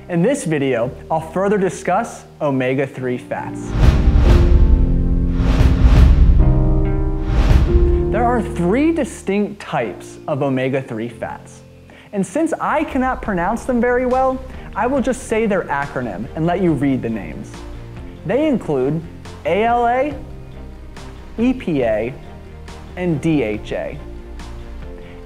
In this video, I'll further discuss omega-3 fats. There are 3 distinct types of omega-3 fats. And since I cannot pronounce them very well, I will just say their acronym and let you read the names. They include ALA, EPA, and DHA.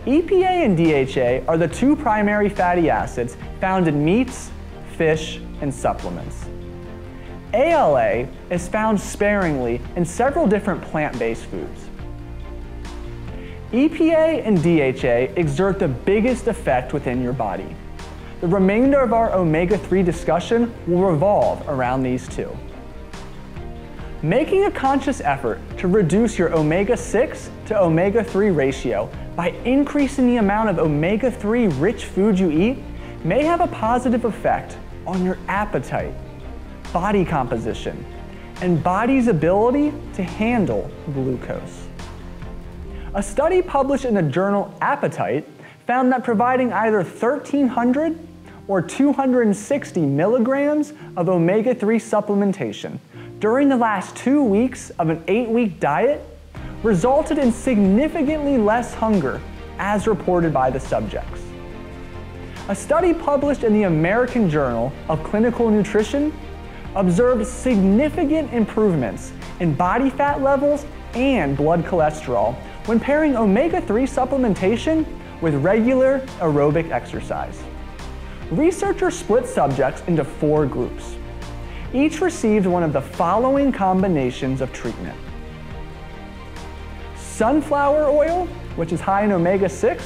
EPA and DHA are the 2 primary fatty acids found in meats, fish, and supplements. ALA is found sparingly in several different plant-based foods. EPA and DHA exert the biggest effect within your body. The remainder of our omega-3 discussion will revolve around these 2. Making a conscious effort to reduce your omega-6 to omega-3 ratio by increasing the amount of omega-3 rich food you eat may have a positive effect on your appetite, body composition, and body's ability to handle glucose. A study published in the journal Appetite found that providing either 1,300 or 260 milligrams of omega-3 supplementation during the last 2 weeks of an 8-week diet resulted in significantly less hunger, as reported by the subjects. A study published in the American Journal of Clinical Nutrition observed significant improvements in body fat levels and blood cholesterol when pairing omega-3 supplementation with regular aerobic exercise. Researchers split subjects into 4 groups. Each received one of the following combinations of treatment: sunflower oil, which is high in omega-6,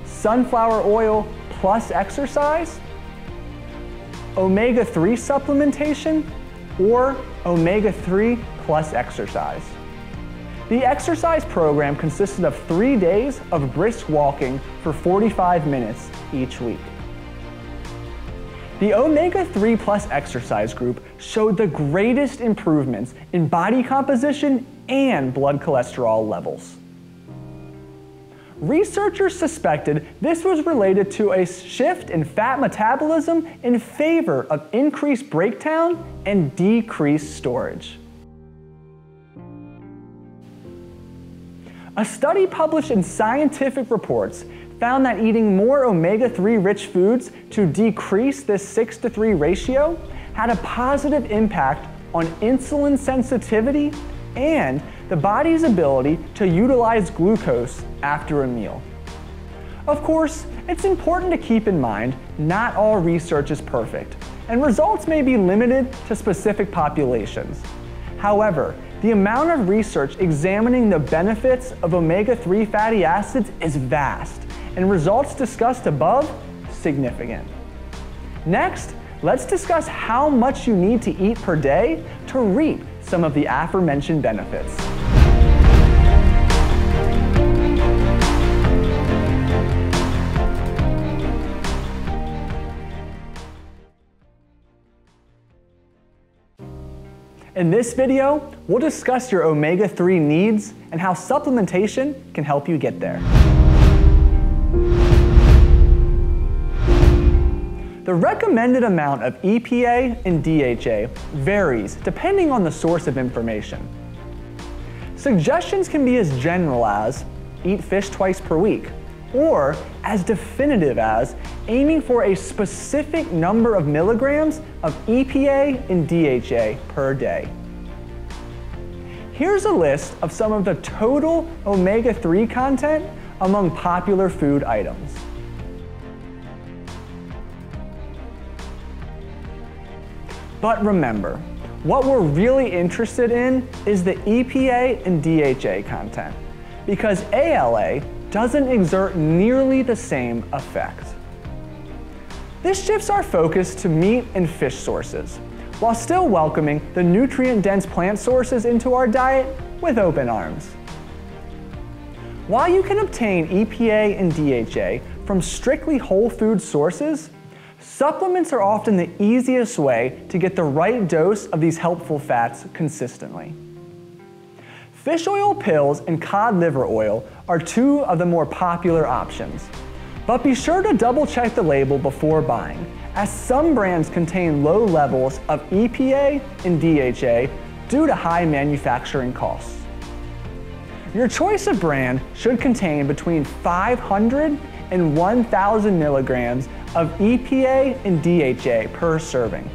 sunflower oil plus exercise, omega-3 supplementation, or omega-3 plus exercise. The exercise program consisted of 3 days of brisk walking for 45 minutes each week. The omega-3 plus exercise group showed the greatest improvements in body composition and blood cholesterol levels. Researchers suspected this was related to a shift in fat metabolism in favor of increased breakdown and decreased storage. A study published in Scientific Reports found that eating more omega-3 rich foods to decrease this 6:3 ratio had a positive impact on insulin sensitivity and the body's ability to utilize glucose after a meal. Of course, it's important to keep in mind not all research is perfect, and results may be limited to specific populations. However, the amount of research examining the benefits of omega-3 fatty acids is vast, and results discussed above significant. Next, let's discuss how much you need to eat per day to reap some of the aforementioned benefits. In this video, we'll discuss your omega-3 needs and how supplementation can help you get there. The recommended amount of EPA and DHA varies depending on the source of information. Suggestions can be as general as eat fish twice per week, or as definitive as aiming for a specific number of milligrams of EPA and DHA per day. Here's a list of some of the total omega-3 content among popular food items. But remember, what we're really interested in is the EPA and DHA content, because ALA doesn't exert nearly the same effect. This shifts our focus to meat and fish sources, while still welcoming the nutrient-dense plant sources into our diet with open arms. While you can obtain EPA and DHA from strictly whole food sources, supplements are often the easiest way to get the right dose of these helpful fats consistently. Fish oil pills and cod liver oil are 2 of the more popular options. But be sure to double check the label before buying, as some brands contain low levels of EPA and DHA due to high manufacturing costs. Your choice of brand should contain between 500 and 1,000 milligrams of EPA and DHA per serving.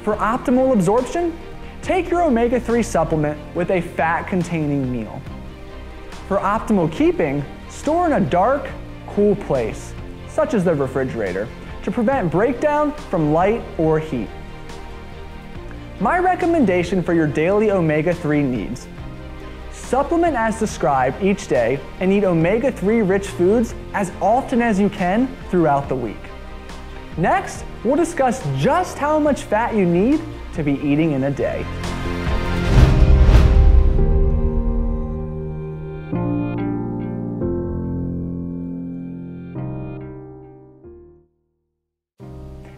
For optimal absorption, take your omega-3 supplement with a fat-containing meal. For optimal keeping, store in a dark, cool place, such as the refrigerator, to prevent breakdown from light or heat. My recommendation for your daily omega-3 needs: supplement as described each day and eat omega-3 rich foods as often as you can throughout the week. Next, we'll discuss just how much fat you need to be eating in a day.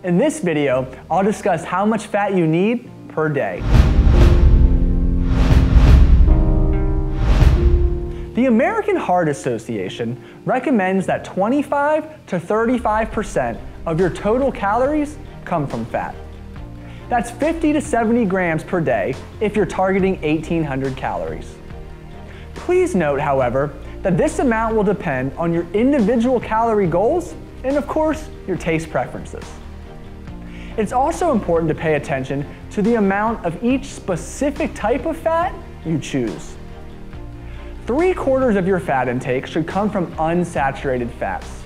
In this video, I'll discuss how much fat you need per day. The American Heart Association recommends that 25 to 35% of your total calories come from fat. That's 50 to 70 grams per day if you're targeting 1,800 calories. Please note, however, that this amount will depend on your individual calorie goals and, of course, your taste preferences. It's also important to pay attention to the amount of each specific type of fat you choose. 3/4 of your fat intake should come from unsaturated fats.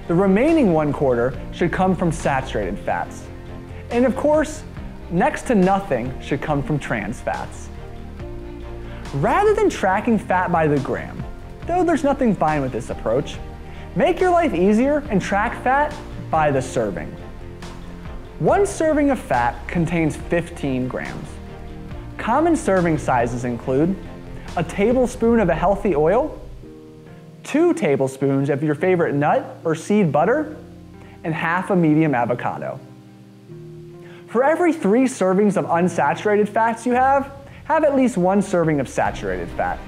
The remaining 1/4 should come from saturated fats. And of course, next to nothing should come from trans fats. Rather than tracking fat by the gram, though there's nothing fine with this approach, make your life easier and track fat by the serving. 1 serving of fat contains 15 grams. Common serving sizes include a tablespoon of a healthy oil, 2 tablespoons of your favorite nut or seed butter, and half a medium avocado. For every 3 servings of unsaturated fats you have at least 1 serving of saturated fat.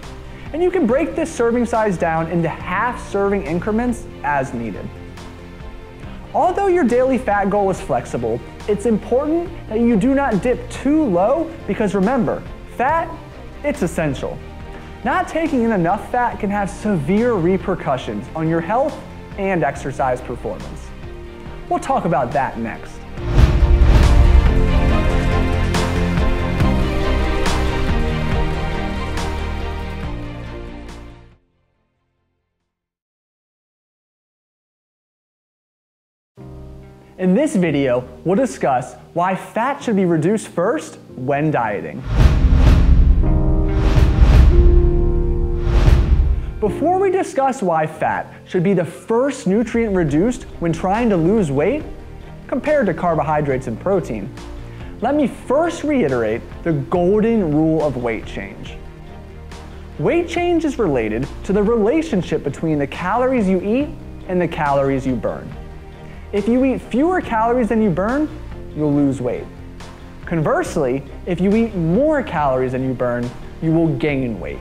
And you can break this serving size down into half-serving increments as needed. Although your daily fat goal is flexible, it's important that you do not dip too low because remember, fat, it's essential. Not taking in enough fat can have severe repercussions on your health and exercise performance. We'll talk about that next. In this video, we'll discuss why fat should be reduced first when dieting. Before we discuss why fat should be the first nutrient reduced when trying to lose weight, compared to carbohydrates and protein, let me first reiterate the golden rule of weight change. Weight change is related to the relationship between the calories you eat and the calories you burn. If you eat fewer calories than you burn, you'll lose weight. Conversely, if you eat more calories than you burn, you will gain weight.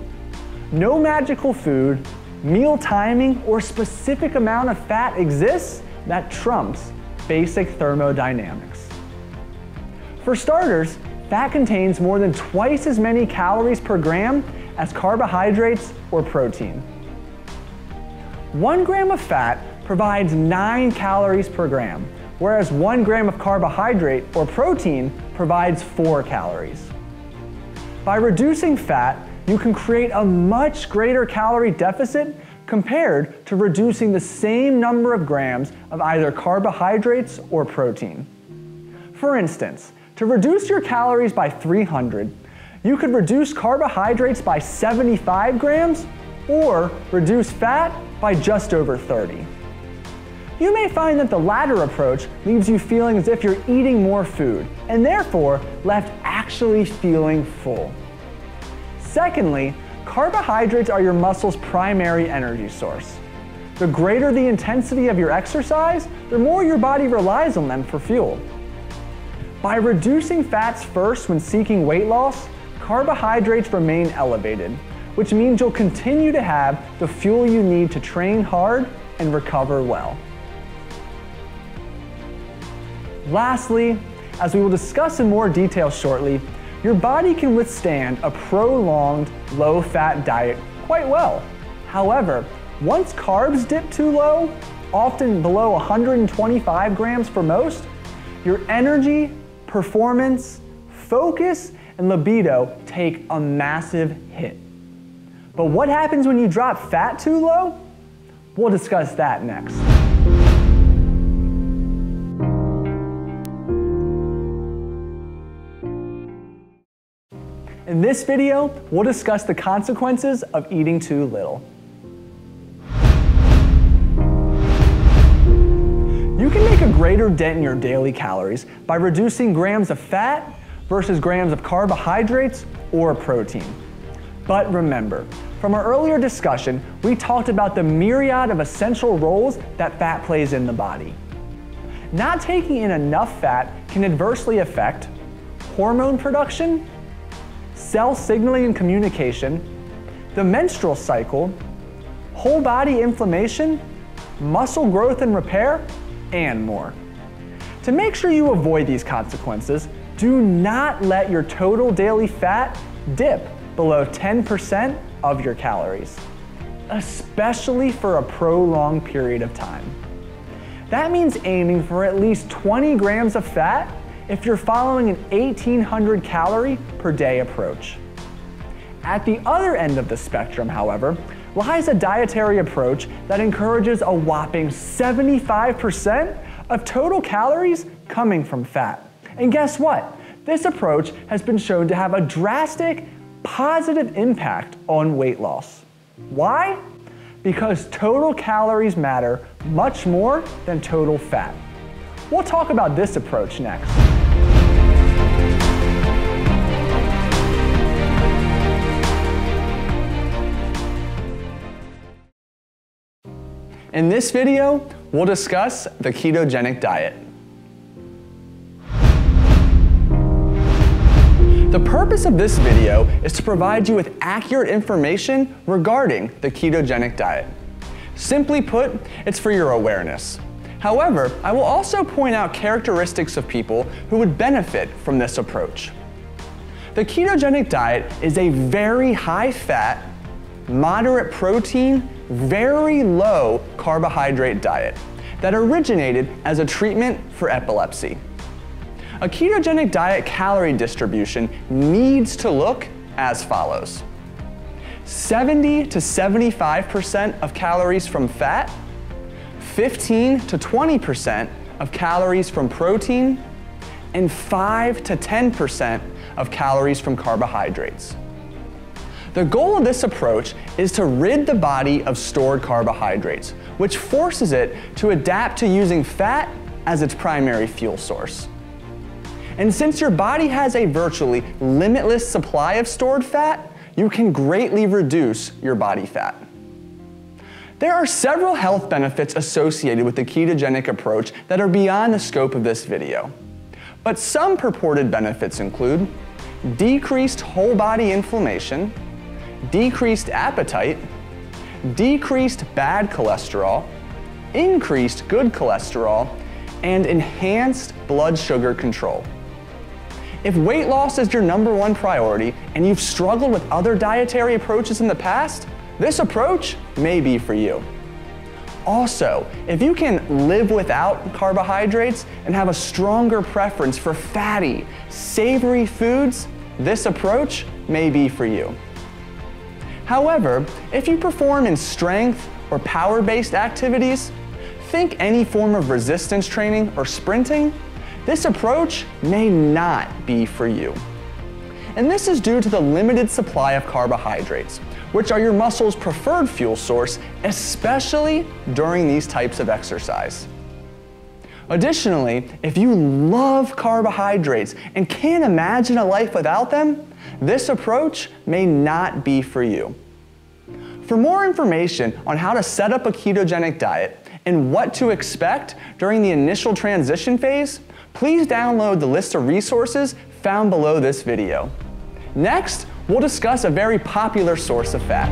No magical food, meal timing, or specific amount of fat exists that trumps basic thermodynamics. For starters, fat contains more than twice as many calories per gram as carbohydrates or protein. 1 gram of fat provides 9 calories per gram, whereas 1 gram of carbohydrate or protein provides 4 calories. By reducing fat, you can create a much greater calorie deficit compared to reducing the same number of grams of either carbohydrates or protein. For instance, to reduce your calories by 300, you could reduce carbohydrates by 75 grams or reduce fat by just over 30. You may find that the latter approach leaves you feeling as if you're eating more food and therefore left actually feeling full. Secondly, carbohydrates are your muscle's primary energy source. The greater the intensity of your exercise, the more your body relies on them for fuel. By reducing fats first when seeking weight loss, carbohydrates remain elevated, which means you'll continue to have the fuel you need to train hard and recover well. Lastly, as we will discuss in more detail shortly, your body can withstand a prolonged low-fat diet quite well. However, once carbs dip too low, often below 125 grams for most, your energy, performance, focus, and libido take a massive hit. But what happens when you drop fat too low? We'll discuss that next. In this video, we'll discuss the consequences of eating too little. You can make a greater dent in your daily calories by reducing grams of fat versus grams of carbohydrates or protein. But remember, from our earlier discussion, we talked about the myriad of essential roles that fat plays in the body. Not taking in enough fat can adversely affect hormone production, cell signaling and communication, the menstrual cycle, whole body inflammation, muscle growth and repair, and more. To make sure you avoid these consequences, do not let your total daily fat dip below 10% of your calories, especially for a prolonged period of time. That means aiming for at least 20 grams of fat if you're following an 1,800 calorie per day approach. At the other end of the spectrum, however, lies a dietary approach that encourages a whopping 75% of total calories coming from fat. And guess what? This approach has been shown to have a drastic positive impact on weight loss. Why? Because total calories matter much more than total fat. We'll talk about this approach next. In this video, we'll discuss the ketogenic diet. The purpose of this video is to provide you with accurate information regarding the ketogenic diet. Simply put, it's for your awareness. However, I will also point out characteristics of people who would benefit from this approach. The ketogenic diet is a very high-fat, moderate protein, very low carbohydrate diet that originated as a treatment for epilepsy. A ketogenic diet calorie distribution needs to look as follows: 70 to 75% of calories from fat, 15 to 20% of calories from protein, and 5 to 10% of calories from carbohydrates. The goal of this approach is to rid the body of stored carbohydrates, which forces it to adapt to using fat as its primary fuel source. And since your body has a virtually limitless supply of stored fat, you can greatly reduce your body fat. There are several health benefits associated with the ketogenic approach that are beyond the scope of this video. But some purported benefits include decreased whole body inflammation, decreased appetite, decreased bad cholesterol, increased good cholesterol, and enhanced blood sugar control. If weight loss is your #1 priority and you've struggled with other dietary approaches in the past, this approach may be for you. Also, if you can live without carbohydrates and have a stronger preference for fatty, savory foods, this approach may be for you. However, if you perform in strength or power-based activities, think any form of resistance training or sprinting, this approach may not be for you. And this is due to the limited supply of carbohydrates, which are your muscle's preferred fuel source, especially during these types of exercise. Additionally, if you love carbohydrates and can't imagine a life without them, this approach may not be for you. For more information on how to set up a ketogenic diet and what to expect during the initial transition phase, please download the list of resources found below this video. Next, we'll discuss a very popular source of fat.